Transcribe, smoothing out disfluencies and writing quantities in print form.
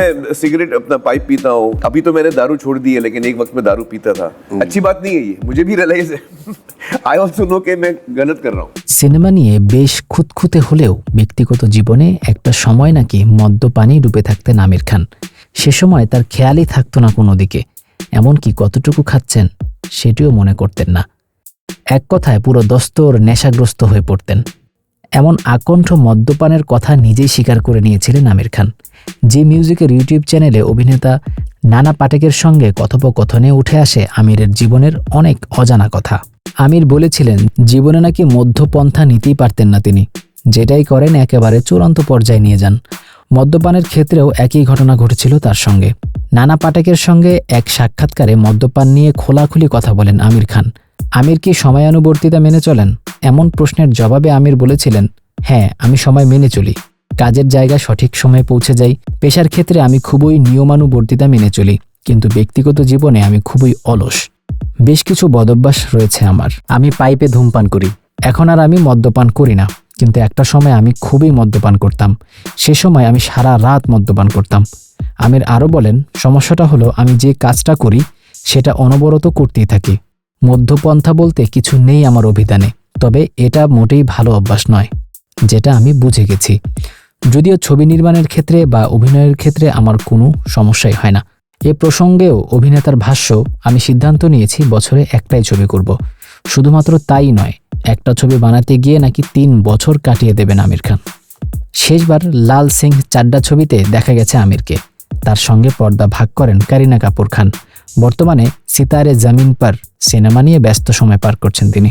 मैं सिगरेट अपना पाइप पीता हूँ। अभी तो मैंने दारू छोड़ दी है, लेकिन एक वक्त में दारू पीता था। अच्छी बात नहीं है ये, मुझे भी रियलाइज है। आई ऑल्सो नो कि मैं गलत कर रहा हूँ। সিনেমা নিয়ে বেশ খুঁতখুঁতে হলেও ব্যক্তিগত জীবনে একটা সময় নাকি মদ্যপানি ডুবে থাকতেন আমির খান। সে সময় তার খেয়ালই থাকতো না কোনো দিকে, এমনকি কতটুকু খাচ্ছেন সেটিও মনে করতেন না। এক কথায় পুরো দস্তর নেশাগ্রস্ত হয়ে পড়তেন। এমন আকণ্ঠ মদ্যপানের কথা নিজেই স্বীকার করে নিয়েছিলেন আমির খান। জি মিউজিকের ইউটিউব চ্যানেলে অভিনেতা নানা পাটেকের সঙ্গে কথোপকথনে উঠে আসে আমিরের জীবনের অনেক অজানা কথা। আমির বলেছিলেন জীবনে নাকি মধ্যপন্থা নিতেই পারতেন না তিনি, যেটাই করেন একেবারে চূড়ান্ত পর্যায়ে নিয়ে যান। মদ্যপানের ক্ষেত্রেও একই ঘটনা ঘটেছিল তার সঙ্গে। নানা পাটেকের সঙ্গে এক সাক্ষাৎকারে মদ্যপান নিয়ে খোলাখুলি কথা বলেন আমির খান। আমির কি সময়ানুবর্তিতা মেনে চলেন? এমন প্রশ্নের জবাবে আমির বলেছিলেন, হ্যাঁ, আমি সময় মেনে চলি। কাজের জায়গায় সঠিক সময়ে পৌঁছে যাই। পেশার ক্ষেত্রে আমি খুবই নিয়মানুবর্তিতা মেনে চলি, কিন্তু ব্যক্তিগত জীবনে আমি খুবই অলস। বেশ কিছু বদভ্যাস রয়েছে আমার। আমি পাইপে ধূমপান করি। এখন আর আমি মদ্যপান করি না, কিন্তু একটা সময় আমি খুবই মদ্যপান করতাম। সে সময় আমি সারা রাত মদ্যপান করতাম। আমির আরও বলেন, সমস্যাটা হলো আমি যে কাজটা করি সেটা অনবরত করতেই থাকি। মধ্যপন্থা বলতে কিছু নেই আমার অভিধানে, তবে এটা মোটেই ভালো অভ্যাস নয়, যেটা আমি বুঝে গেছি। যদিও ছবি নির্মাণের ক্ষেত্রে বা অভিনয়ের ক্ষেত্রে আমার কোনো সমস্যাই হয় না। এ প্রসঙ্গেও অভিনেতার ভাষ্য, আমি সিদ্ধান্ত নিয়েছি বছরে একটাই ছবি করব। শুধুমাত্র তাই নয়, একটা ছবি বানাতে গিয়ে নাকি 3 বছর কাটিয়ে দেবেন আমির খান। শেষবার লাল সিং চাড্ডা ছবিতে দেখা গেছে আমিরকে। তার সঙ্গে পর্দা ভাগ করেন করিনা কাপুর খান। বর্তমানে সিতারে জামিন পর সিনেমা নিয়ে ব্যস্ত সময় পার করছেন তিনি।